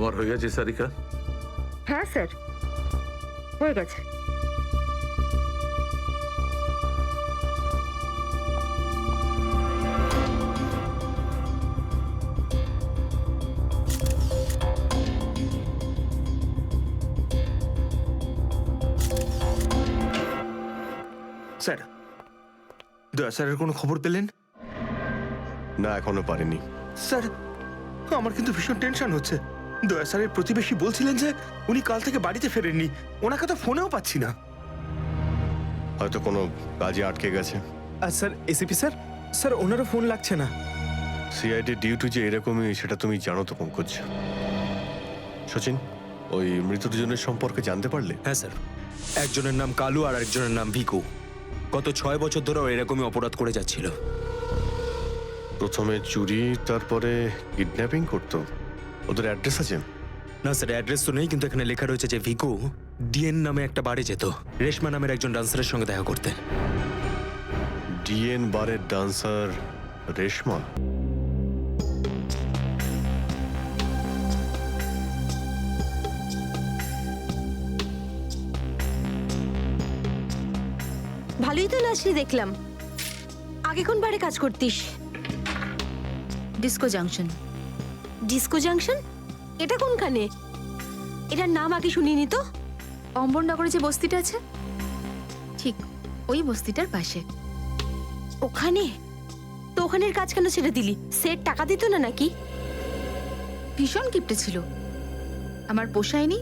তোমার হয়ে গেছে সারিকা? হ্যাঁ স্যার, হয়ে গেছে। স্যার, দয়া স্যারের কোনো খবর পেলেন? না, এখনো পারেনি। স্যার, আমার কিন্তু ভীষণ টেনশন হচ্ছে। দয়া স্যারের প্রতিবেশী বলছিলেন যে উনি কাল থেকে বাড়িতে ফেরেননি। ওনাকে তো ফোনেও পাচ্ছি না। হয়তো কোনো কাজে আটকে গেছে। আর স্যার, এসিপি স্যার, স্যার ওনারও ফোন লাগছে না। সিআইডি ডিউটি যে এরকমই সেটা তুমি জানো তো পঙ্কজ। সচিন, ওই মৃত দুজনের সম্পর্কে জানতে পারলে? হ্যাঁ স্যার, একজনের নাম কালু আর একজনের নাম ভিকু। গত 6 বছর ধরে এরকমই অপরাধ করে যাচ্ছিল। প্রথমে চুরি, তারপরে কিডন্যাপিং করতো। ওদের অ্যাড্রেস আছে? না স্যার, অ্যাড্রেস তো নেই, কিন্তু এখানে লেখা রয়েছে যে ভিকু ডিএন নামে একটা বারে যেত রেশমা নামের একজন ডান্সারের সঙ্গে দেখা করতে। ডিএন বারের ডান্সার রেশমা? ভালোই তো নাচলি দেখলাম। আগে কোন বারে কাজ করতিস? Disco junction. Disco junction? এটা কোনখানে? এটার নাম আগে শুনিনি তো। অম্বরনগরে যে বস্তিটা আছে, ঠিক ওই বস্তিটার পাশে। ওখানে? তো ওখানের কাজ কেন ছেড়ে দিলি? সেট টাকা দিত না নাকি? ভীষণ কিপটে ছিল, আমার পোষায়নি,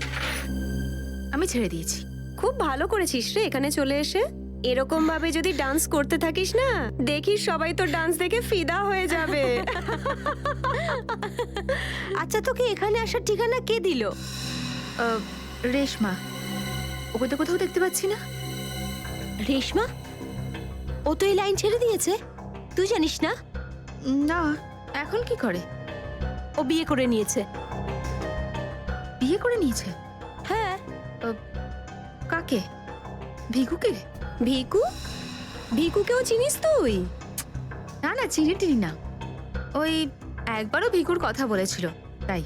আমি ছেড়ে দিয়েছি। খুব ভালো করেছিস রে এখানে চলে এসে। এরকম ভাবে যদি ডান্স করতে থাকিস না, দেখিস সবাই তো ডান্স দেখে ফিদা হয়ে যাবে। আচ্ছা, তোকে এখানে আসার ঠিকানা কে দিল? রেশমা, ওকে তো কোথাও দেখতে পাচ্ছি না। রেশমা? ও তো এই লাইন ছেড়ে দিয়েছে, তুই জানিস না? না, এখন কি করে? ও বিয়ে করে নিয়েছে। বিয়ে করে নিয়েছে? হ্যাঁ। কাকে? ভিকুকে? ভিকু? ভিকুকেও চিনিস তুই? না না, চিনি টিনি না। ওই একবারও ভিকুর কথা বলেছিল, তাই।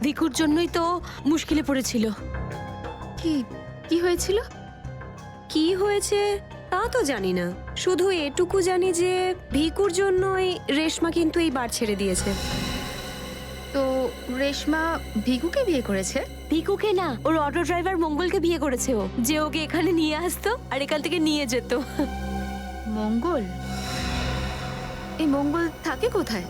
ভিকুর জন্যই তো মুশকিলে পড়েছিল। কি কি হয়েছিল? কি হয়েছে তা তো জানি না, শুধু এটুকু জানি যে ভিকুর জন্যই রেশমা কিন্তু এই বার ছেড়ে দিয়েছে। তো রেশমা ভিকুকে বিয়ে করেছে? ভিকুকে না, ওর অটো ড্রাইভার মঙ্গলকে বিয়ে করেছে ও, যে ওকে এখানে নিয়ে আসতো আর এখান থেকে নিয়ে যেত। মঙ্গল? এই মঙ্গল থাকে কোথায়?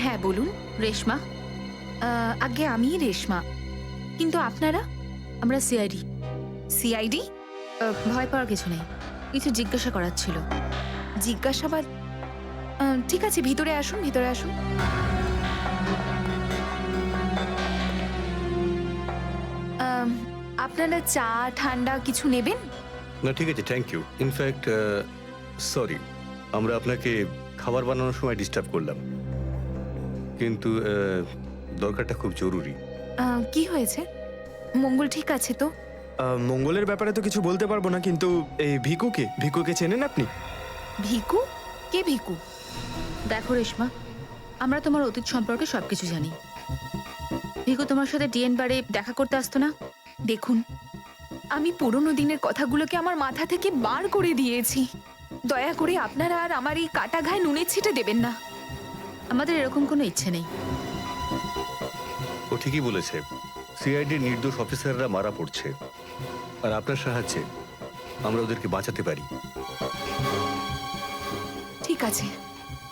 হ্যাঁ বলুন। রেশমা? আগে আমি রেশমা, কিন্তু আপনারা? আমরা সিআইডি। সিআইডি? ভয় পাওয়ার কিছু নেই, কিছু জিজ্ঞাসা করার ছিল। জিজ্ঞাসাবাদ? ঠিক আছে, ভিতরে আসুন, ভিতরে আসুন। আপনারা চা ঠান্ডা কিছু নেবেন? না, ঠিক আছে, থ্যাংক ইউ। ইনফ্যাক্ট সরি, আমরা আপনাকে খাবার বানানোর সময় ডিস্টার্ব করলাম, কিন্তু দরকারটা খুব জরুরি। কি হয়েছে? মঙ্গল ঠিক আছে তো? মঙ্গলের ব্যাপারে তো কিছু বলতে পারবো না, কিন্তু এই ভিকুকে চেনেন আপনি? ভিকু? কে ভিকু? দেখো রেশমা, আমরা তোমার অতীত সম্পর্কে সবকিছু জানি। ভিকু তোমার সাথে ডিএন বারে দেখা করতে আসতো না? দেখুন, আমি পুরনো দিনের কথাগুলোকে আমার মাথা থেকে বার করে দিয়েছি। দয়া করে আপনারা আর আমার এই কাটা ঘায়ে নুনের ছিটে দেবেন না। আমাদের এরকম কোনো ইচ্ছে নেই। ও ঠিকই বলেছে, সিআইডির নির্দোষ অফিসাররা মারা পড়ছে, আর আপনার সাহায্যে আমরা ওদেরকে বাঁচাতে পারি। ঠিক আছে,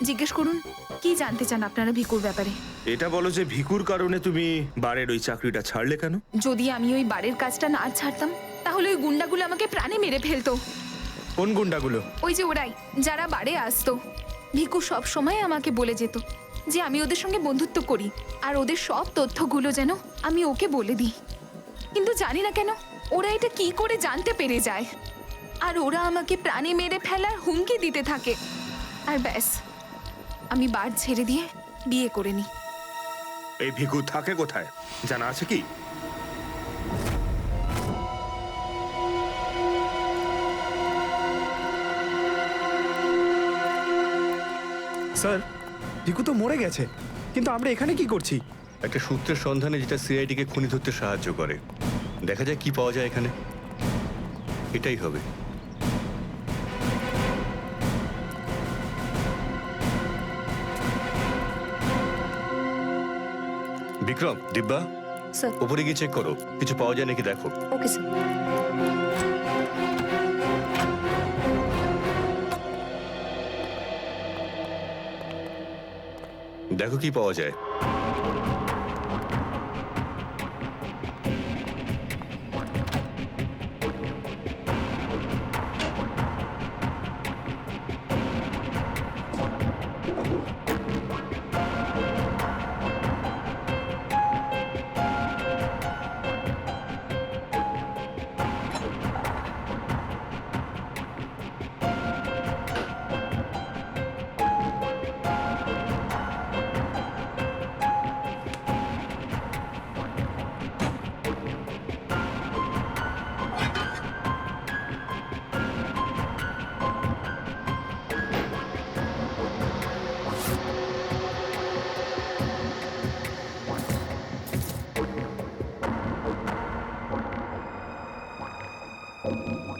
জিজ্ঞেস করুন, কি জানতে চান আপনারা ভিকুর ব্যাপারে? এটা বলো যে ভিকুর কারণে তুমি বারের ওই চাকরিটা ছাড়লে কেন? যদি আমি ওই বাড়ির কাজটা না ছাড়তাম, তাহলে ওই গুন্ডাগুলো আমাকে প্রাণে মেরে ফেলতো। কোন গুন্ডাগুলো? ওই যে ওরাই, যারা বাড়ি আসতো। ভিকু সব সময় আমাকে বলে যেত যে আমি ওদের সঙ্গে বন্ধুত্ব করি, আর ওদের সব তথ্যগুলো যেন আমি ওকে বলে দিই। কিন্তু জানি না কেন ওরা এটা কি করে জানতে পেরে যায়, আর ওরা আমাকে প্রাণে মেরে ফেলার হুমকি দিতে থাকে। আর ব্যাস, আমি বার ছেড়ে দিয়ে বিয়ে করে নিই। এই ভিকু থাকে কোথায় জানা আছে কি? স্যার ভিকু তো মরে গেছে, কিন্তু আমরা এখানে কি করছি? একটা সূত্রের সন্ধানে যেটা সিআইডিকে খুনি ধরতে সাহায্য করে। দেখা যায় কি পাওয়া যায় এখানে। এটাই হবে। বিক্রম, দিব্যা, স্যার। উপরে গিয়ে চেক করো, কিছু পাওয়া যায় নাকি দেখো। Okay sir. দেখো কি পাওয়া যায়।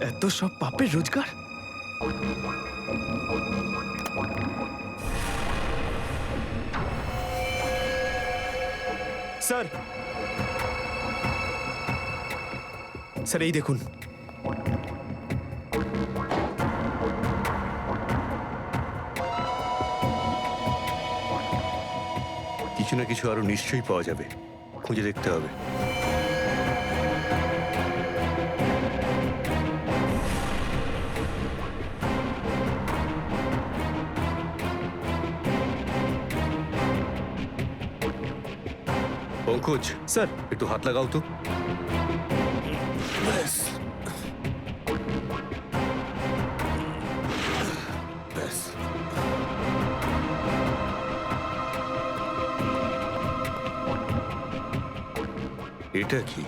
এত সব পাপের রোজগার। স্যার, স্যার এই দেখুন। কিছু না কিছু আরো নিশ্চয়ই পাওয়া যাবে, খুঁজে দেখতে হবে। পঙ্কজ, স্যার একটু হাত লাগাও তো। এটা কি?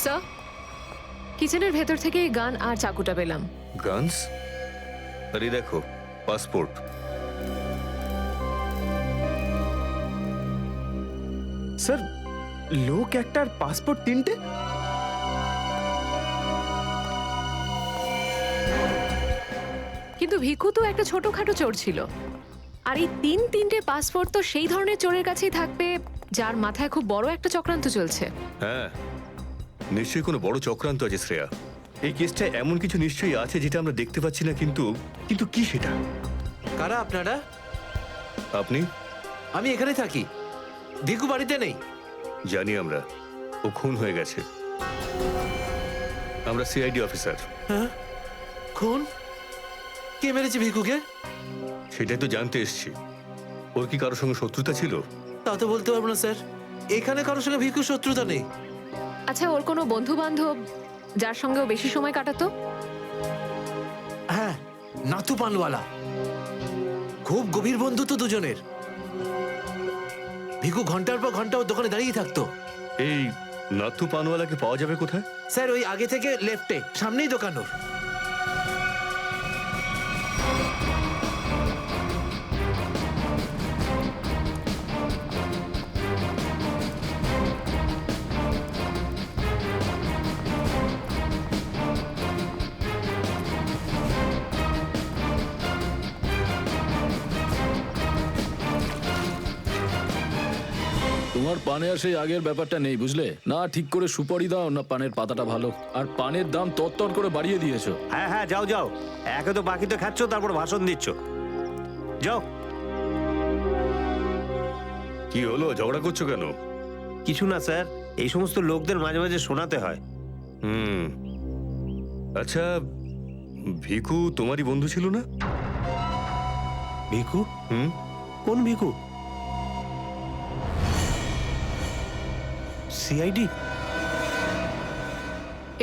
স্যার, কিচেনের ভেতর থেকে এই গান আর চাকুটা পেলাম। গানস? আরে দেখো, পাসপোর্ট। স্যার, লোক একটার পাসপোর্ট তিনটে? কিন্তু ভিকু তো একটা ছোটখাটো চোর ছিল, আর এই তিনটে পাসপোর্ট তো সেই ধরনের চোরের কাছেই থাকবে যার মাথায় খুব বড় একটা চক্রান্ত চলছে। হ্যাঁ, নিশ্চয়ই কোনো বড় চক্রান্ত আছে শ্রেয়া। এই কেসটা এমন কিছু নিশ্চয়ই আছে যেটা আমরা দেখতে পাচ্ছি না, কিন্তু কিন্তু কি সেটা? কারা আপনারা? আপনি? আমি এখানে থাকি, ভিকু বাড়িতে নেই। জানি আমরা, ও খুন হয়ে গেছে। আমরা সিআইডি অফিসার। হ্যাঁ, খুন? কে মেরেছে ভিকুকে? সেটাই তো জানতে এসেছি। ওর কি কারোর সঙ্গে শত্রুতা ছিল? তা তো বলতে পারবো না স্যার, এখানে কারোর সঙ্গে ভিকুর শত্রুতা নেই। আচ্ছা, ওর কোনো বন্ধু বান্ধব যার সঙ্গে ও বেশি সময় কাটাতো? হ্যাঁ, নাথু পানওয়ালা। খুব গভীর বন্ধু তো দুজনের। ভিকু ঘন্টার পর ঘন্টা ওর দোকানে দাঁড়িয়ে থাকতো। এই নাথু পানওয়ালাকে পাওয়া যাবে কোথায়? স্যার ওই আগে থেকে লেফটে, সামনেই দোকান ওর। তোমার পানে আর সেই আগের ব্যাপারটা নেই, বুঝলে না? ঠিক করে সুপারি দাও না পানের পাতাটা ভালো, আর পানের দাম তত্তর করে বাড়িয়ে দিয়েছো। হ্যাঁ হ্যাঁ, যাও যাও, একে তো বাকিতে খাচ্ছ, তারপর ভাষণ দিচ্ছ। যাও। কি হলো, ঝগড়া করছো কেন? কিছু না স্যার, এই সমস্ত লোকদের মাঝে মাঝে শোনাতে হয়। হুম, আচ্ছা, ভিকু তোমারই বন্ধু ছিল না? ভিকু? হুম, কোন ভিকু? সিআইডি?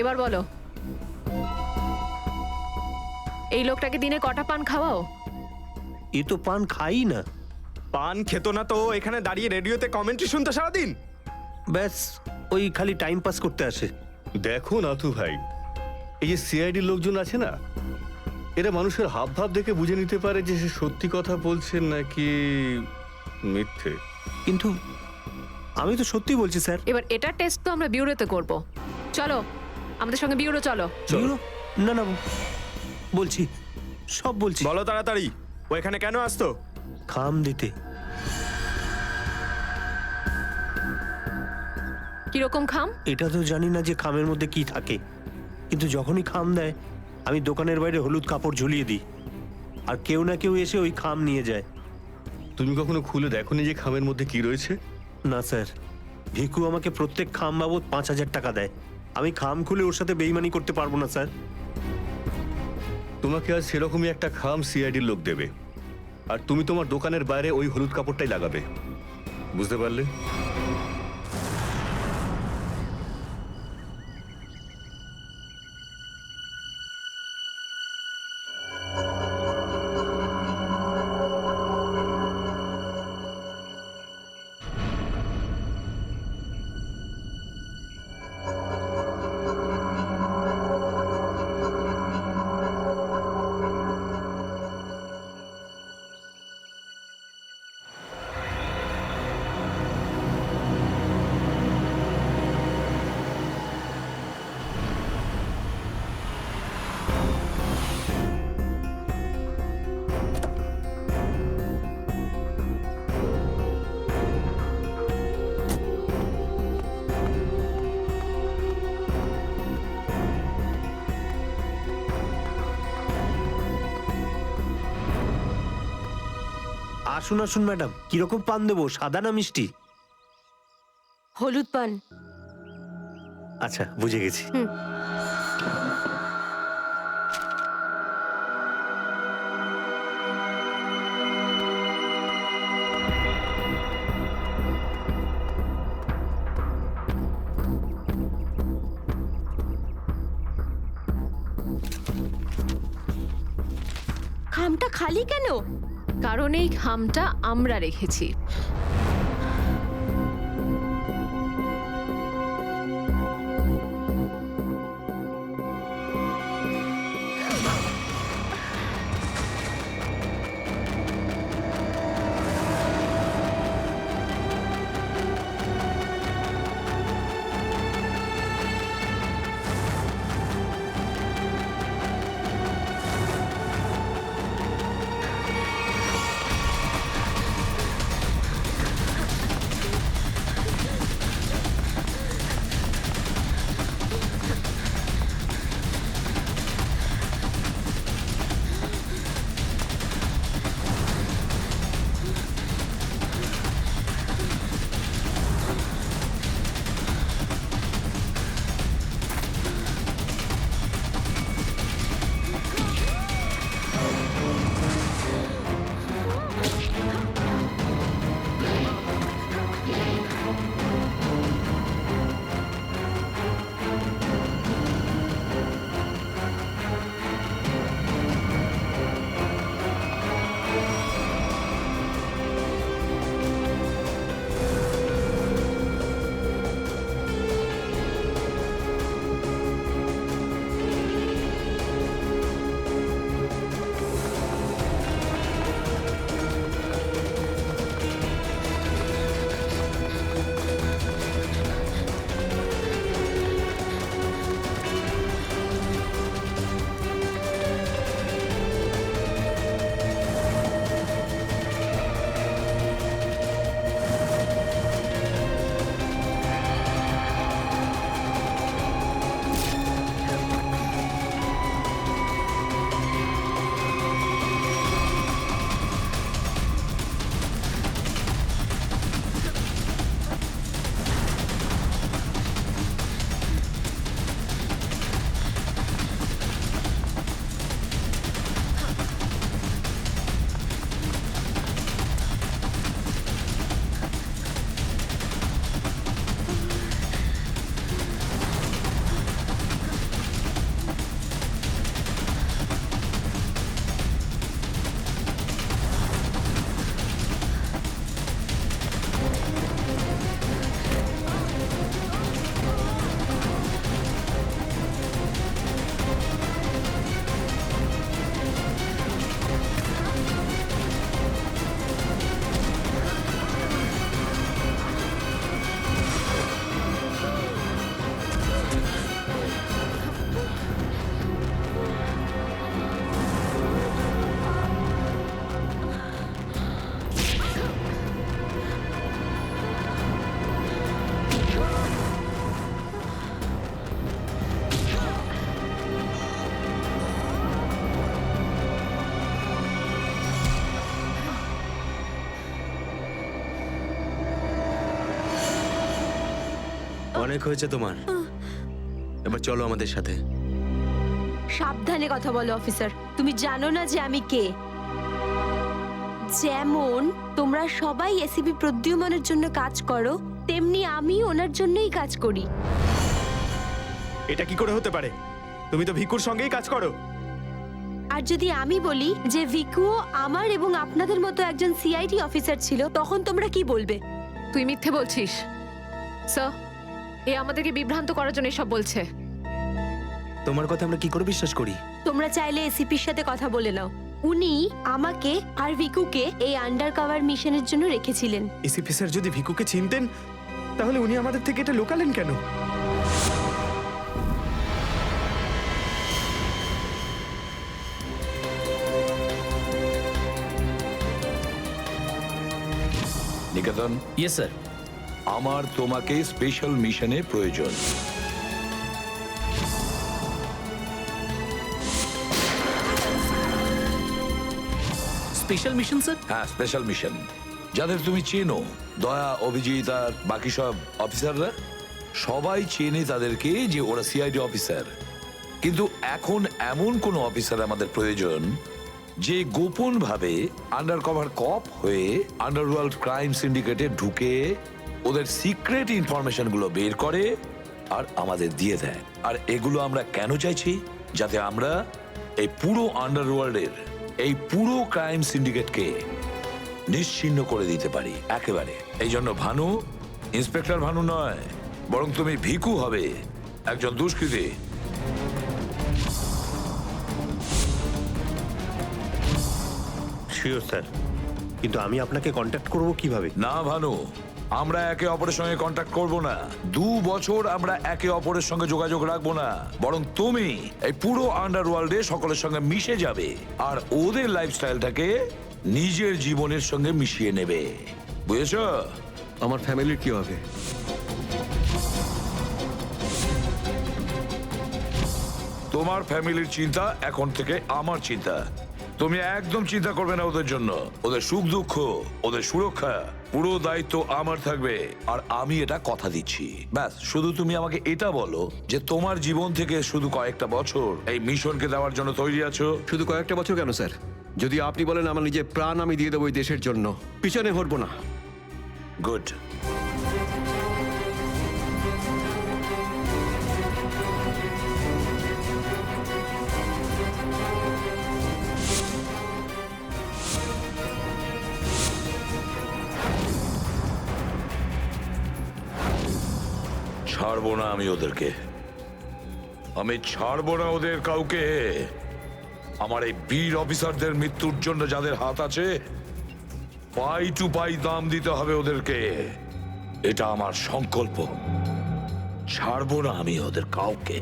এবার বলো, এই লোকটাকে দিনে কটা পান খাওয়াও? এ তো পান খাই না। পান খেত না তো এখানে দাঁড়িয়ে রেডিওতে কমেন্ট্রি শুনতো সারাদিন। ব্যাস ওই খালি টাইম পাস করতে আসে। দেখো নাথু ভাই, এই যে সিআইডি লোকজন আছে না, এরা মানুষের হাব ভাব দেখে বুঝে নিতে পারে যে সে সত্যি কথা বলছেন নাকি মিথ্যে। কিন্তু আমি তো সত্যি বলছি স্যার। এবার এটা টেস্ট তো আমরা বিউরোতে করব। চলো আমাদের সঙ্গে বিউরো চলো। চলো। না না বলছি, সব বলছি। বলো তাড়াতাড়ি, ও এখানে কেন আসতো? খাম দিতে। কিরকম খাম? এটা তো জানি না যে খামের মধ্যে কি থাকে, কিন্তু যখনই খাম দেয় আমি দোকানের বাইরে হলুদ কাপড় ঝুলিয়ে দিই, আর কেউ না কেউ এসে ওই খাম নিয়ে যায়। তুমি কখনো খুলে দেখোনি যে খামের মধ্যে কি রয়েছে? না স্যার, ভিকু আমাকে প্রত্যেক খাম বাবদ 5,000 টাকা দেয়। আমি খাম খুলে ওর সাথে বেইমানি করতে পারবো না স্যার। তোমাকে আজ সেরকমই একটা খাম সিআইডির লোক দেবে, আর তুমি তোমার দোকানের বাইরে ওই হলুদ কাপড়টাই লাগাবে। বুঝতে পারলে? আসুন আসুন ম্যাডাম, কিরকম পান দেবো, সাদা না মিষ্টি? হলুদ পান। আচ্ছা বুঝে গেছি। খামটা খালি কেন? কারণ এই খামটা আমরা রেখেছি। অনেক হয়েছে তোমার, এবার চলো আমাদের সাথে। সাবধানে কথা বলো অফিসার, তুমি জানো না যে আমি কে। যেমন তোমরা সবাই এসিপি প্রদ্যুম্নের জন্য কাজ করো, তেমনি আমি ওনার জন্যই কাজ করি। এটা কি করে হতে পারে? তুমি তো ভিকুর সঙ্গেই কাজ করো। আর যদি আমি বলি যে ভিকুও আমার এবং আপনাদের মতো একজন সিআইডি অফিসার ছিল, তখন তোমরা কি বলবে? তুই মিথ্যে বলছিস স্যার। এ আমাদেরকে বিভ্রান্ত করার জন্য এসব বলছে। তোমার কথা আমরা কি করে বিশ্বাস করি? তোমরা চাইলে এসিপির সাথে কথা বলে নাও। উনি আমাকে আর ভিকুকে এই আন্ডার কভার মিশনের জন্য রেখেছিলেন। এসিপি স্যার যদি ভিকুকে চিনতেন তাহলে উনি আমাদের থেকে এটা লুকালেন কেন? নিকেতন, ইয়েস স্যার। আমার তোমাকে স্পেশাল মিশনে প্রয়োজন। Special mission sir? হ্যাঁ, স্পেশাল মিশন। যাদের তুমি চেনো, দয়া, অভিজিৎ আর বাকি সব অফিসাররা সবাই চেনে তাদেরকে যে ওরা সিআইডি অফিসার। কিন্তু এখন এমন কোন অফিসার আমাদের প্রয়োজন যে গোপন ভাবে আন্ডার কভার কপ হয়ে আন্ডারওয়ার্ল্ড ক্রাইম সিন্ডিকেটে ঢুকে ওদের সিক্রেট ইনফরমেশন গুলো বের করে আর আমাদের দিয়ে দেয়। আর এগুলো আমরা কেন চাইছি? যাতে আমরা এই পুরো আন্ডারওয়ার্ল্ডের এই পুরো ক্রাইম সিন্ডিকেটকে নিশ্চিহ্ন করে দিতে পারি একেবারে। এই জন্য ভানু ইন্সপেক্টর ভানু নয়, বরং তুমি ভিকু হবে, একজন দুষ্কৃতী। শিওর স্যার, কিন্তু আমি আপনাকে কন্ট্যাক্ট করব কিভাবে? না ভানু, আমরা একে অপরের সঙ্গে কন্ট্যাক্ট করব না। 2 বছর আমরা একে অপরের সঙ্গে যোগাযোগ রাখবো না, বরং তুমি এই পুরো আন্ডারওয়ার্ল্ডে সকলের সঙ্গে মিশে যাবে আর ওদের লাইফস্টাইলটাকে নিজের জীবনের সঙ্গে মিশিয়ে নেবে। বুঝেছো? আমার ফ্যামিলির কি হবে? তোমার ফ্যামিলির চিন্তা এখন থেকে আমার চিন্তা। তুমি একদম চিন্তা করবে না ওদের জন্য। ওদের সুখ দুঃখ, ওদের সুরক্ষা, পুরো দায়িত্ব আমার থাকবে। আর আমি এটা কথা দিচ্ছি। ব্যাস, শুধু তুমি আমাকে এটা বলো যে তোমার জীবন থেকে শুধু কয়েকটা বছর এই মিশনকে দেওয়ার জন্য তৈরি আছো। শুধু কয়েকটা বছর কেন স্যার? যদি আপনি বলেন আমার নিজের প্রাণ আমি দিয়ে দেবো এই দেশের জন্য, পিছনে হটবো না। গুড। ছাড়বো না আমি ওদেরকে, আমি ছাড়বো না ওদের কাউকে। আমার এই বীর অফিসারদের মৃত্যুর জন্য যাদের হাত আছে, পাই টু পাই দাম দিতে হবে ওদেরকে। এটা আমার সংকল্প। ছাড়বো না আমি ওদের কাউকে।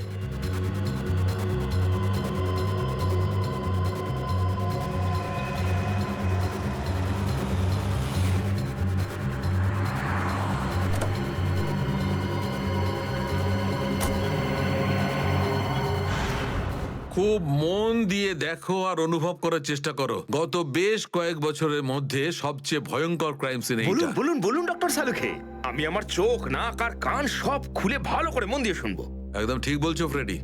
খুব মন দিয়ে দেখো আর অনুভব করার চেষ্টা করো। গত বেশ কয়েক বছরের মধ্যে সবচেয়ে ভয়ঙ্কর ক্রাইম সিন এইটা। বলুন বলুন বলুন ডক্টর সালুখে, আমি আমার চোখ, নাক আর কান সব খুলে ভালো করে মন দিয়ে শুনবো। একদম ঠিক বলছো ফ্রেডি।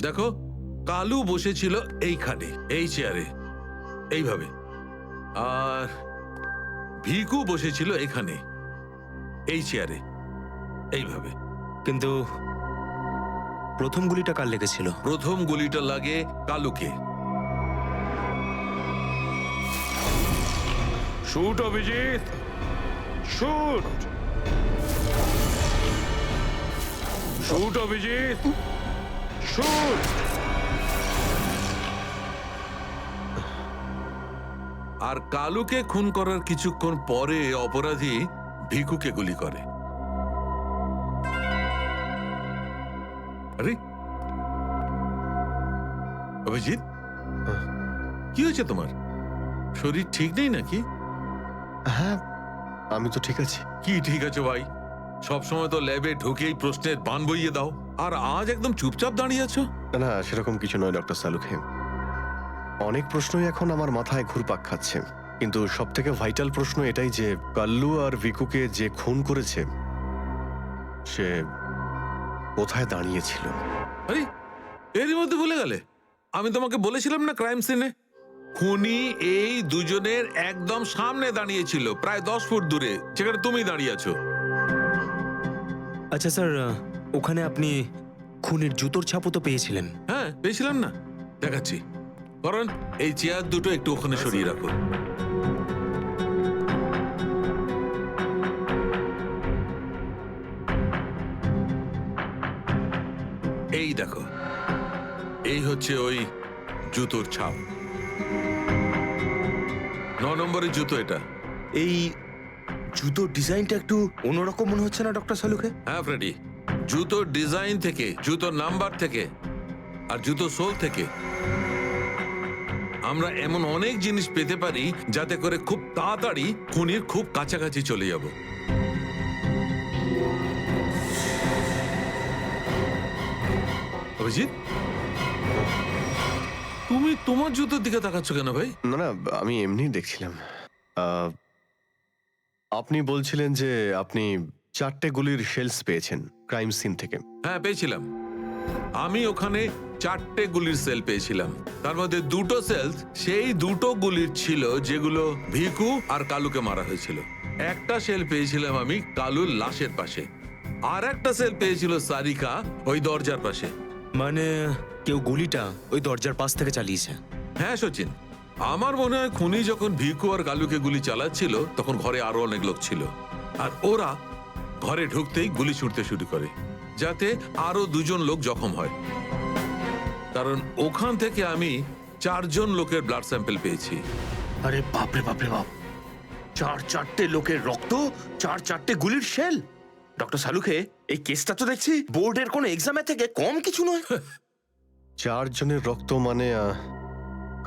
দেখো, কালু বসেছিল এইখানে, এই চেয়ারে, এইভাবে। আর ভিকু বসেছিল এখানে, এই চেয়ারে, এইভাবে। কিন্তু প্রথম গুলিটা কার লেগেছিল? প্রথম গুলিটা লাগে কালুকে। Shoot Abhijit, shoot. Shoot Abhijit, shoot. আর কালুকে খুন করার কিছুক্ষণ পরে অপরাধী ভিকুকে গুলি করে। আরে অভিজিৎ, কি হয়েছে তোমার? শরীর ঠিক নেই নাকি? হ্যাঁ, আমি তো ঠিক আছি। কি ঠিক আছে ভাই? সবসময় তো ল্যাবে ঢুকেই প্রশ্নের বান বইয়ে দাও, আর আজ একদম চুপচাপ দাঁড়িয়ে আছো। না, সেরকম কিছু নয় ডক্টর সালুখে। অনেক প্রশ্নই এখন আমার মাথায় ঘুরপাক খাচ্ছে, কিন্তু সব থেকে ভাইটাল প্রশ্ন এটাই যে কাল্লু আর ভিকুকে যে খুন করেছে সে কোথায় দাঁড়িয়েছিল। আরে এরই মধ্যে ভুলে গেলে? আমি তোমাকে বলেছিলাম না ক্রাইম সিনে খুনি এই দুজনের একদম সামনে দাঁড়িয়েছিল, প্রায় 10 ফুট দূরে, যেখানে তুমি দাঁড়িয়ে আছো। আচ্ছা স্যার, ওখানে আপনি খুনের জুতোর ছাপও তো পেয়েছিলেন। হ্যাঁ পেয়েছিলাম না, দেখাচ্ছি। কারণ এই চেয়ার দুটো একটু ওখানে সরিয়ে রাখো। এই দেখো, এই হচ্ছে ওই জুতোর ছাপ। 9 নম্বরের জুতো এটা। এই জুতোর ডিজাইনটা একটু অন্যরকম মনে হচ্ছে না ডক্টর সালুকে? হ্যাঁ ফ্রেডি, জুতোর ডিজাইন থেকে, জুতোর নাম্বার থেকে আর জুতো সোল থেকে আমরা এমন অনেক জিনিস পেতে পারি যাতে করে খুব তাড়াতাড়ি খুনির খুব কাছাকাছি চলে যাব। অভিজিৎ, তুমি তোমার জুতোর দিকে তাকাচ্ছ কেন ভাই? না না, আমি এমনি দেখছিলাম। আপনি বলছিলেন যে আপনি 4টে গুলির শেলস পেয়েছেন ক্রাইম সিন থেকে। হ্যাঁ পেয়েছিলাম। আমি ওখানে 4টে গুলির সেল পেয়েছিলাম। তার মধ্যে 2টো সেলস সেই 2টো গুলির ছিল যেগুলো ভিকু আর কালুকে মারা হয়েছিল। একটা সেল পেয়েছিলাম আমি কালুর লাশের পাশে, আর একটা সেল পেয়েছিল সারিকা ওই দরজার পাশে। মানে কেউ গুলিটা ওই দরজার পাশ থেকে চালিয়েছে? হ্যাঁ সচিন, আমার মনে হয় খুনি যখন ভিকু আর কালুকে গুলি চালাচ্ছিল তখন ঘরে আরো অনেক লোক ছিল, আর ওরা ঘরে ঢুকতেই গুলি ছুটতে শুরু করে যাতে আরো 2জন লোক জখম হয়। কারণ ওখান থেকে আমি 4জন লোকের ব্লাড স্যাম্পল পেয়েছি। আরে বাপরে বাপরে বাপ, 4টে লোকের রক্ত, 4টে গুলির শেল। ডক্টর সালুকে, এই কেসটা তো দেখছি বোর্ডের কোনো এক্সামের থেকে কম কিছু নয়। 4 জনের রক্ত মানে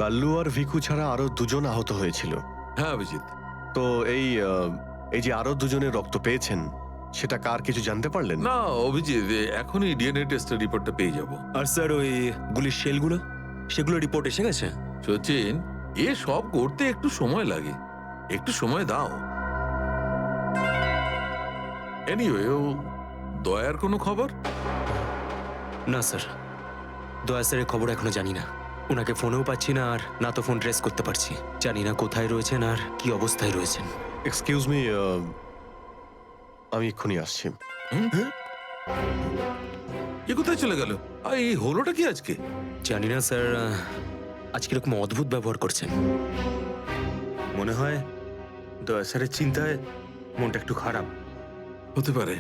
কাল্লু আর ভিকু ছাড়া আরো 2জন আহত হয়েছিল। হ্যাঁ অভিজিৎ। তো এই যে আরো 2জনের রক্ত পেয়েছেন সেটা কার কিছু জানতে পারলেন? না অভিজিৎ, এখনই ডিএনএ টেস্টের রিপোর্টটা পেয়ে যাব। আর স্যার ওই গুলির শেলগুলো, সেগুলো রিপোর্ট এসে গেছে? সচিন, এ সব করতে একটু সময় লাগে, একটু সময় দাও। এনিওয়ে, ও দয়ার কোনো খবর? না স্যার, দয়া স্যারের খবর এখনো জানি না। ওনাকে ফোনেও পাচ্ছি না, আর না তো ফোন ট্রেস করতে পারছি। জানি না কোথায় রয়েছেন আর কি অবস্থায় রয়েছেন। এক্সকিউজ মি, আমি এক্ষুনি আসছি। এ কোথায় চলে গেল? আর এই হলোটা কি আজকে? জানি না স্যার, আজকে এরকম অদ্ভুত ব্যবহার করছেন। মনে হয় দয়া স্যারের চিন্তায় মনটা একটু খারাপ। হতে পারে।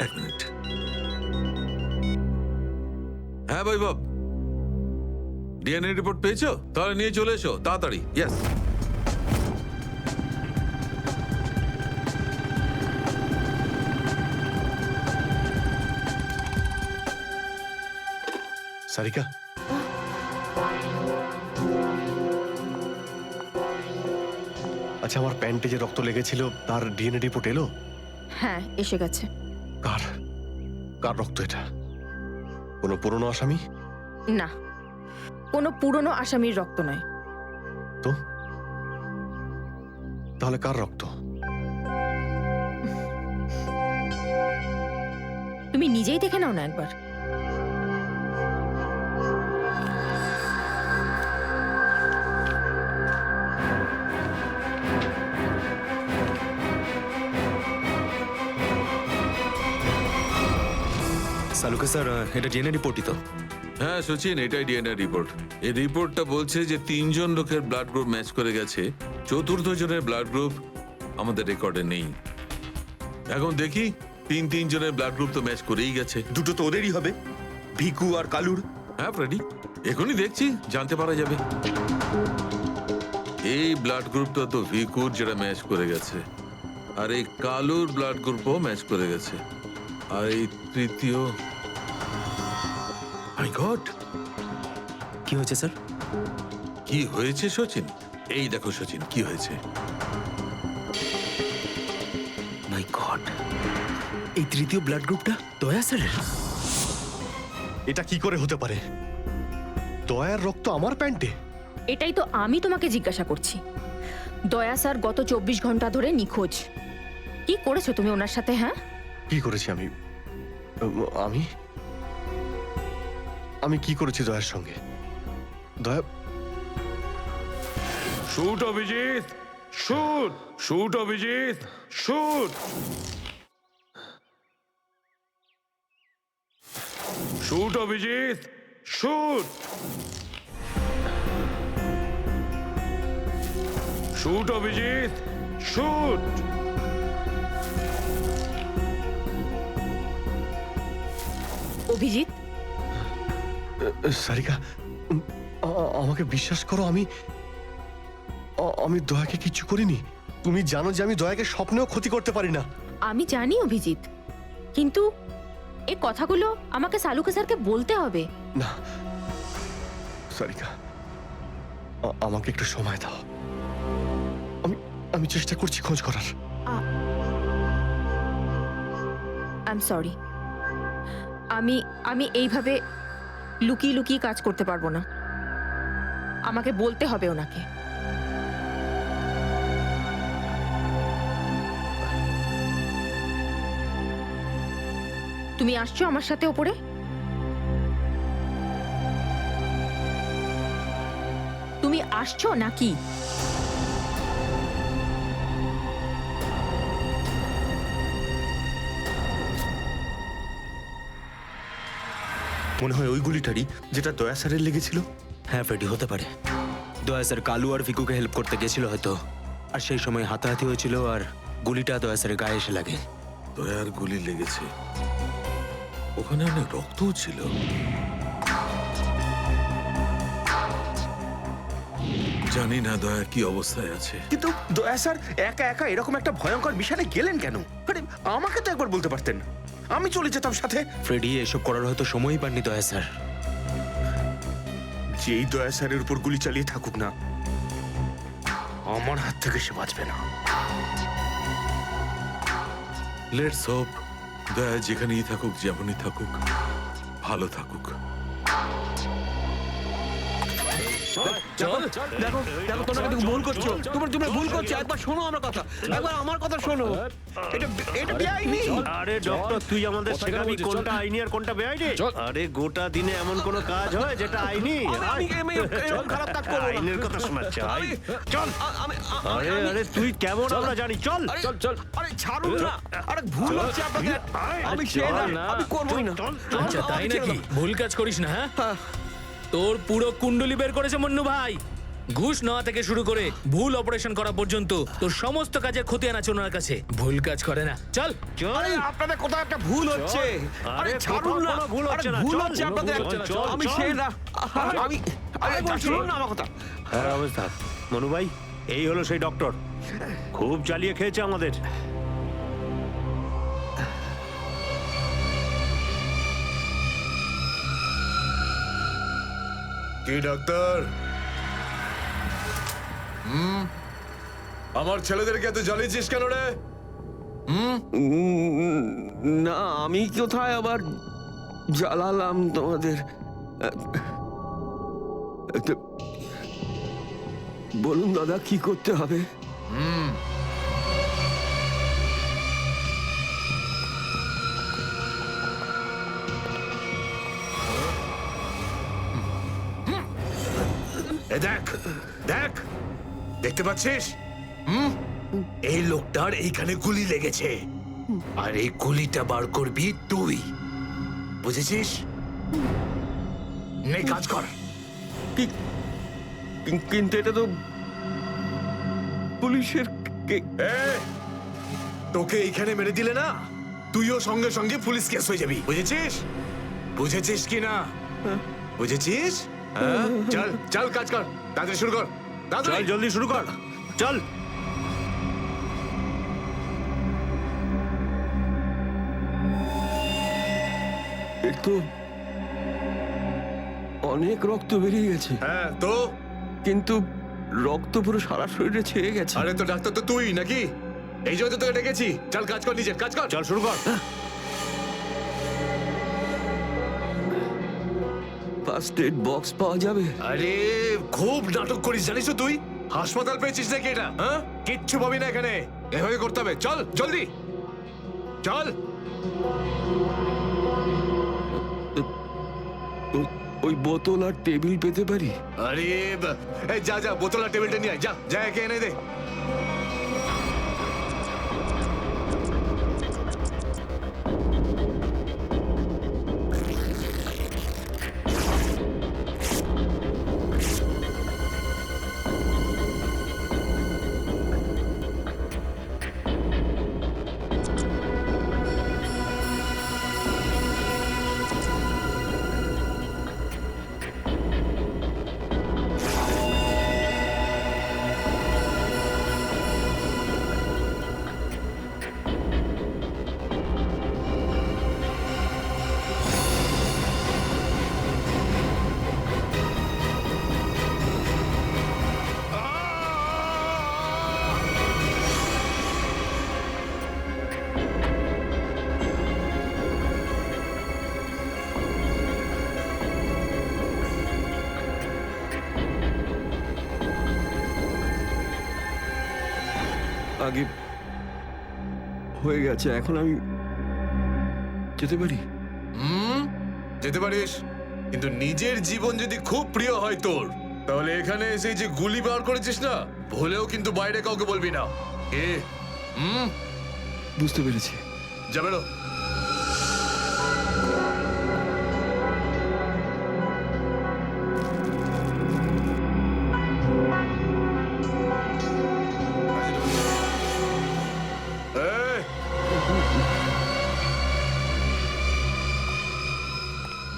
1 মিনিট। হ্যাঁ বৈভব, ডিএনএ রিপোর্ট পেয়েছো? তাহলে নিয়ে চলে এসো তাড়াতাড়ি। ইয়েস। সারিকা, আচ্ছা আমার প্যান্টে যে রক্ত লেগেছিল তার ডিএনএ রিপোর্ট এলো? হ্যাঁ এসে গেছে। কার কার রক্ত এটা? কোনো পুরনো আসামি? না, কোনো পুরনো আসামির রক্ত নয়। তো তাহলে কার রক্ত? তুমি নিজেই দেখে নাও না একবার। সালুকে স্যার, এটা ডিএনএ রিপোর্টই তো? হ্যাঁ সচিন, এটাই ডিএনএ রিপোর্ট। এই রিপোর্টটা বলছে যে 3জন লোকের ব্লাড গ্রুপ ম্যাচ করে গেছে, 4র্থ জনের ব্লাড গ্রুপ আমাদের রেকর্ডে নেই। এখন দেখি 3 জনের ব্লাড গ্রুপ তো ম্যাচ করেই গেছে। 2টো তো ওদেরই হবে, ভিকু আর কালুর। হ্যাঁ ফ্রেডি, এখনই দেখছি, জানতে পারা যাবে। এই ব্লাড গ্রুপটা তো ভিকুর, যেটা ম্যাচ করে গেছে, আর এই কালুর ব্লাড গ্রুপও ম্যাচ করে গেছে, আর এই তৃতীয়। মাই গড, কি হয়েছে স্যার? কি হয়েছে সচিন? এই দেখো সচিন, কি হয়েছে। মাই গড, এই তৃতীয় ব্লাড গ্রুপটা দয়া স্যারের? এটা কি করে হতে পারে? দয়ার রক্ত আমার প্যান্টে? এটাই তো আমি তোমাকে জিজ্ঞাসা করছি। দয়া স্যার গত 24 ঘন্টা ধরে নিখোঁজ। কি করেছো তুমি ওনার সাথে? হ্যাঁ কি করেছি আমি? আমি আমি কি করেছি দয়ার সঙ্গে? দয়া, shoot Abhijit, shoot, shoot Abhijit, shoot, shoot Abhijit, shoot, shoot Abhijit, shoot. Abhijit, Sarika, আমাকে বিশ্বাস করো, আমি দয়াকে কিচ্ছু করিনি। তুমি জানো যে আমি দয়াকে স্বপ্নেও ক্ষতি করতে পারি না। আমি জানি অভিজিৎ, কিন্তু এই কথাগুলো আমাকে সালুকে স্যারকে বলতে হবে। না সারিকা, আমাকে একটু সময় দাও। আমি চেষ্টা করছি খোঁজ করার। আই এম সরি, আমি এইভাবে লুকিয়ে লুকিয়ে কাজ করতে পারবো না। আমাকে বলতে হবে ওনাকে। তুমি আসছো আমার সাথে ওপরে? তুমি আসছো নাকি? মনে হয় ওই গুলিটারই যেটা দয়া স্যারের লেগেছিল। হ্যাঁ ফ্রেডি, হতে পারে। দয়া স্যার কালু আর ভিকুকে হেল্প করতে গেছিল হয়তো, আর সেই সময় হাতাহাতি হয়েছিল আর গুলিটা দয়া স্যারের গায়ে এসে লাগে। দয়ার গুলি লেগেছে, ওখানে অনেক রক্তও ছিল। জানি না দয়া কি অবস্থায় আছে। কিন্তু দয়া স্যার একা একা এরকম একটা ভয়ঙ্কর মিশনে গেলেন কেন? আরে আমাকে তো একবার বলতে পারতেন, আমি চলে যেতাম সাথে। ফ্রেডি, এসব করার হয়তো সময়ই পাননি দয়া স্যার। যেই দয়া স্যারের উপর গুলি চালিয়ে থাকুক না, আমার হাত থেকে সে বাঁচবে না। লেটস হোপ দয়া যেখানেই থাকুক, যেমনই থাকুক, ভালো থাকুক। দেখো দেখো, তোমরা কিন্তু ভুল করছো। তোমরা ভুল করছো। একবার শোনো আমার কথা, একবার আমার কথা শোনো। এটা বেআইনি। আরে ডক্টর, তুই আমাদের শেখাবি কোনটা আইনি আর কোনটা বেআইনি? আরে গোটা দিনে এমন কোন কাজ হয় যেটা আইনি? এরকম খারাপ কাজ করবো না। আইনের কথা শোনাচ্ছে। চল। আরে আরে তুই কেমন আমরা জানি। চল চল চল। আরে ছাড়ুন না। আরে ভুল হচ্ছে আপনাদের। আমি সেই না, আমি করবই না। আচ্ছা তাই নাকি? ভুল কাজ করিস না। হ্যাঁ, তোর পুরো কুণ্ডলি বের করেছে মন্নু ভাই। ঘুষ নেওয়া থেকে শুরু করে ভুল অপারেশন করা পর্যন্ত তোর সমস্ত কাজের খতিয়ান আছে ওনার কাছে। ভুল কাজ করে না। চল। আরে আপনাদের কোথাও একটা ভুল হচ্ছে। আরে ছাড়ুন না। ভুল হচ্ছে না। ভুল হচ্ছে আপনাদের। আমি সেই না। আমি আরে শুনুন না আমার কথা। হ্যাঁ অবস্থা মনু ভাই, এই হলো সেই ডক্টর। খুব চালিয়ে খেয়েছে আমাদের। কি ডাক্তার? আমার ছেলেদেরকে এত জ্বালিয়েছিস কেন রে? না, আমি কোথায় আবার জ্বালালাম তোমাদের? বলুন দাদা, কি করতে হবে? দেখ দেখ, দেখতে পাচ্ছিস? এই লোকটার এইখানে গুলি লেগেছে, আর এই গুলিটা বার করবি তুই, বুঝেছিস? নে কাজ কর। কিন্তু এটা তো পুলিশের। তোকে এইখানে মেরে দিলে না, তুইও সঙ্গে সঙ্গে পুলিশ কেস হয়ে যাবি, বুঝেছিস? বুঝেছিস কি না? বুঝেছিস? চল চল কাজ কর, তাড়াতাড়ি শুরু কর। চল জলদি শুরু কর। চল। এর তো অনেক রক্ত বেরিয়ে গেছে। হ্যাঁ তো? কিন্তু রক্ত পুরো সারা শরীরে ছেয়ে গেছে। আরে তো ডাক্তার তো তুই নাকি? এই জন্য তো তোকে ডেকেছি। চল কাজ কর, নিজের কাজ কর। চল শুরু কর। ফার্স্ট এড বক্স পাওয়া যাবে? আরে খুব নাটক করিস জানিস তো তুই? হাসপাতাল পেয়েছিস নাকি এটা? হ্যাঁ, কিচ্ছু পাবি না এখানে। এভাবে করতে হবে। চল জলদি চল। ওই বোতল আর টেবিল পেতে পারি? আরে এই যা যা বোতল আর টেবিলটা নিয়ে আয়, যা যা একে এনে দে। আগে হয়ে গেছে, এখন আমি যেতে পারি? যেতে পারিস, কিন্তু নিজের জীবন যদি খুব প্রিয় হয় তোর, তাহলে এখানে এসে যে গুলি বার করেছিস না, ভুলেও কিন্তু বাইরে কাউকে বলবি না। এ বুঝতে পেরেছি। যা বেরো।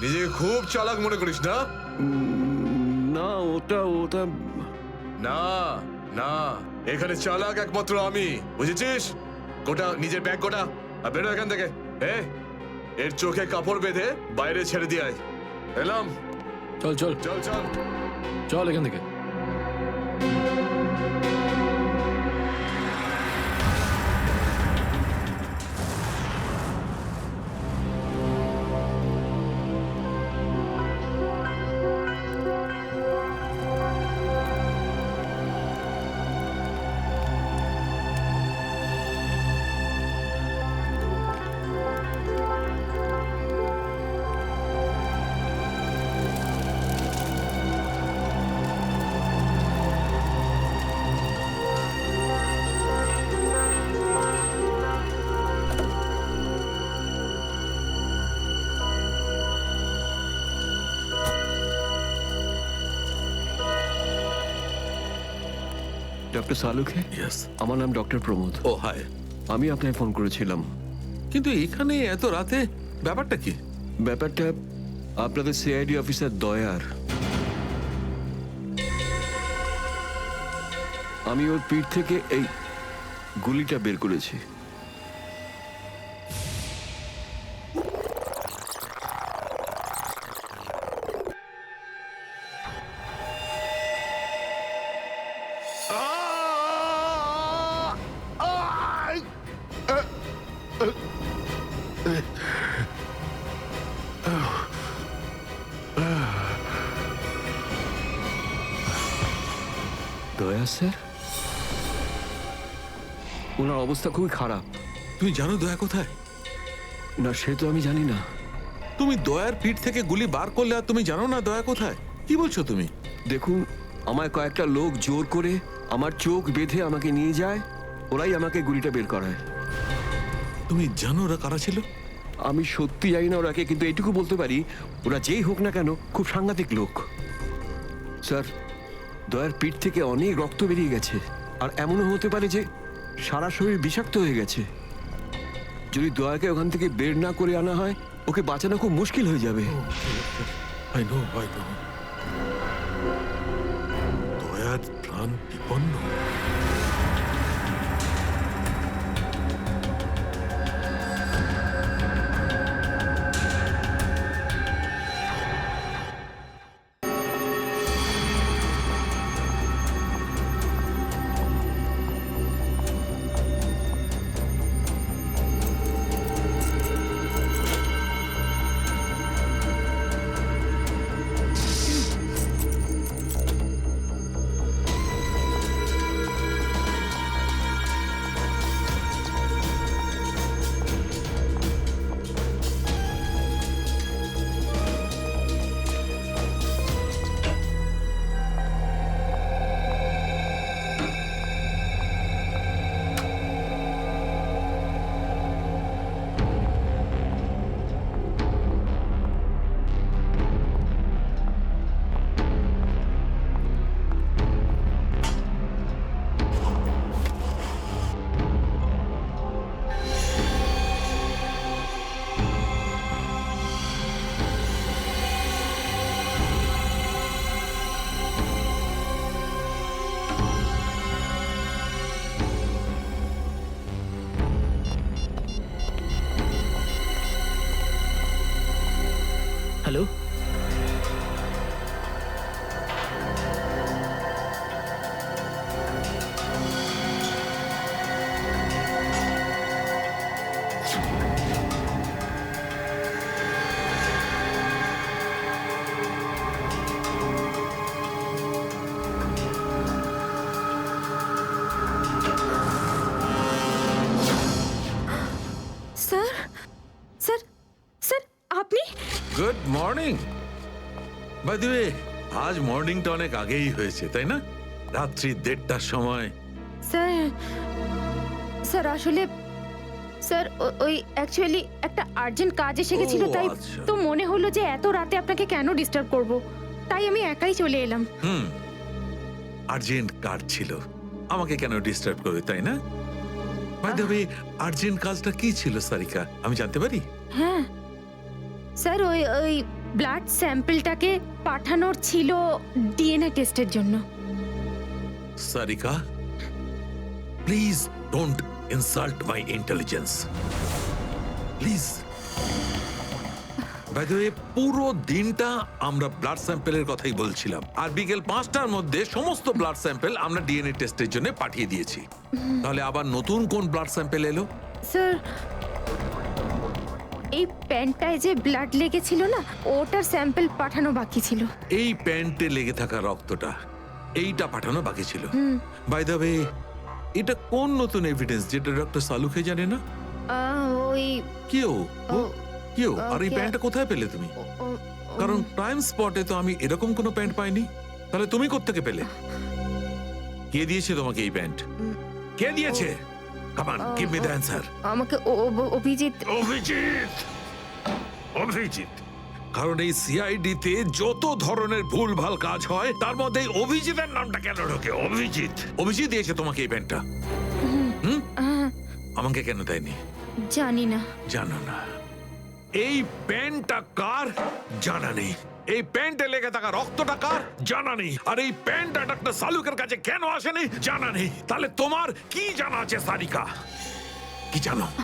নিজেকে খুব চালাক মনে করিস না? না, ওটা না না, এখানে চালাক একমাত্র আমি, বুঝেছিস? গোটা নিজের ব্যাগ গোটা আর বেরো এখান থেকে। এর চোখে কাপড় বেঁধে বাইরে ছেড়ে দিয়ে আয়। এলাম। চল চল চল চল চল এখান থেকে। ডক্টর সালুখে? ইয়েস। আমার নাম ডক্টর প্রমোদ। ও হাই। আমি আপনাকে ফোন করেছিলাম। কিন্তু এখানে এত রাতে ব্যাপারটা কি? ব্যাপারটা আপনাদের সিআইডি অফিসার দয়ার। আমি ওর পিঠ থেকে এই গুলিটা বের করেছি। দয়া স্যার, ওনার অবস্থা খুবই খারাপ। তুমি জানো দয়া কোথায়? না, সে তো আমি জানি না। তুমি দয়ার পিঠ থেকে গুলি বার করলে আর তুমি জানো না দয়া কোথায়? কি বলছো তুমি? দেখুন, আমায় কয়েকটা লোক জোর করে আমার চোখ বেঁধে আমাকে নিয়ে যায়, ওরাই আমাকে গুলিটা বের করায়। তুমি জানো ওরা কারা ছিল? আমি সত্যি জানি না ওরাকে, কিন্তু এইটুকু বলতে পারি ওরা যেই হোক না কেন খুব সাংঘাতিক লোক। স্যার, দয়ার পিঠ থেকে অনেক রক্ত বেরিয়ে গেছে, আর এমনও হতে পারে যে সারা শরীর বিষাক্ত হয়ে গেছে। যদি দয়াকে ওখান থেকে বের না করে আনা হয়, ওকে বাঁচানো খুব মুশকিল হয়ে যাবে। I know. দয়ার প্রাণ বিপন্ন। হ্যালো? স্যার স্যার স্যার আপনি good morning. By the way, আজ মর্নিংটা অনেক আগেই হয়েছে তাই না? রাত্রি 1:30টার সময়। স্যার স্যার আসলে স্যার ওই অ্যাকচুয়ালি একটা আর্জেন্ট কাজ এসে গেছিল, ও, তাই আচ্ছা। তো মনে হলো যে এত রাতে আপনাকে কেন ডিস্টার্ব করব, তাই আমি একাই চলে এলাম। আর্জেন্ট কাজ ছিল, আমাকে কেন ডিস্টার্ব করবে তাই না? বাই দ্য ওয়ে, আর্জেন্ট কাজটা কি ছিল সারিকা, আমি জানতে পারি? হ্যাঁ স্যার, ওই ওই ব্লাড স্যাম্পলটাকে পাঠানোর ছিল ডিএনএ টেস্টের জন্য। Sarika, please don't insult my intelligence, please. By the way, পুরো দিনটা আমরা ব্লাড স্যাম্পেলের কথাই বলছিলাম, আর বিকেল 5টার মধ্যে সমস্ত ব্লাড স্যাম্পেল আমরা ডিএনএ টেস্টের জন্য পাঠিয়ে দিয়েছি। তাহলে আবার নতুন কোন ব্লাড স্যাম্পেল এলো? স্যার এই প্যান্টটায় যে ব্লাড লেগেছিল না, ওটার স্যাম্পল পাঠানো বাকি ছিল। এই প্যান্টে লেগে থাকা রক্তটা, এইটা পাঠানো বাকি ছিল। বাই দ্য ওয়ে, এটা কোন নতুন এভিডেন্স যেটা ডক্টর সালুকে জানে না? ওই কেউ ও- কেউ আর এই কে- প্যান্টটা কোথায় পেলে তুমি? কারণ ক্রাইম স্পটে তো আমি এরকম কোনো প্যান্ট পাইনি। তাহলে তুমি কোত্থেকে পেলে? কে দিয়েছে তোমাকে এই প্যান্ট? কে দিয়েছে? Come on, give me the answer. আমাকে অভিজিৎ। অভিজিৎ, অভিজিৎ। কারণ এই সিআইডি তে যত ধরনের ভুলভাল কাজ হয় তার মধ্যে এই অভিজিতের নামটা কেন ঢোকে? অভিজিৎ, অভিজিৎ দিয়েছে তোমাকে এই প্যান্টটা? আমাকে কেন দেয়নি? জানি না। জানো না? এই প্যান্টটা কার জানা নেই, এই প্যান্টে লেগে থাকা রক্তটা কার জানা নেই, আর এই প্যান্টটা ডক্টর সালুকের কাছে কেন আসেনি জানা নেই। তাহলে তোমার কি জানা আছে সারিকা? কি জানো?